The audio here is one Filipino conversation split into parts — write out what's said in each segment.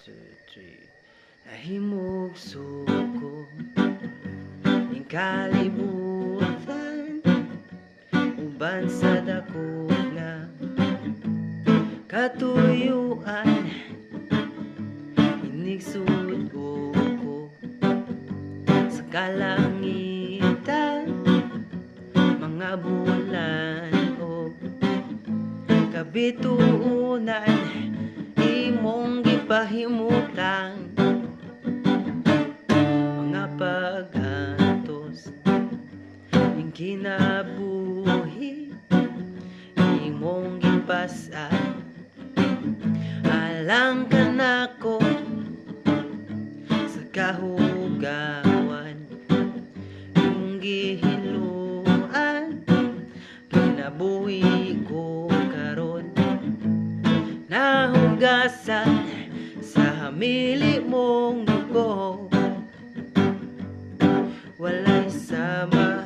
two, three. Nahimog suko ning kalibutan, uban sa dako nga katuyuan. Inigsud ko sa kalangitan, mga bulan o kabituunan, imong gipahimutan. Mga pag-atos ning kinabuhi, imong gipasad. Alang ka nako sa kahugawan, imong gihiluan. Kinabuhi ko karon, nahugasan sa hamili mong dugo. Walay sama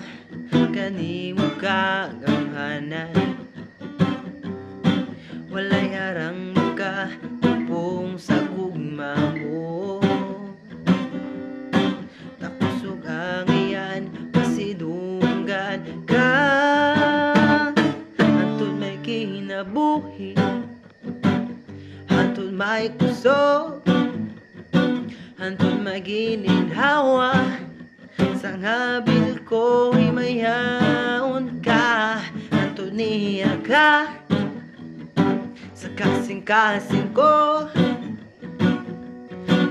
kanimo kagamhanan, walay harang makatupong sa gugma mo. Tapos ug ang iyan pasidunggan ka, hantod may kinabuhi, hantod may kusog, hantod may gininhawa. Sang habil ko himayaon ka, hantod niya ka sa kasing-kasing ko.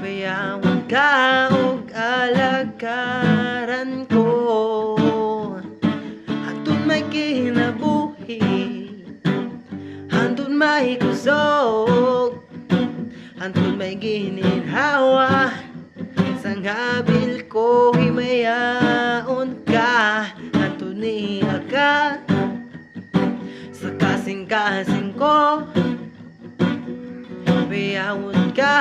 Payawan ka og alakaran ko, hantod may kinabuhi, hantod may kusog, hantod may gininhawa. Sang habil ko himayaon ka, hantod niya ka sa kasing-kasing ko. Payawan ka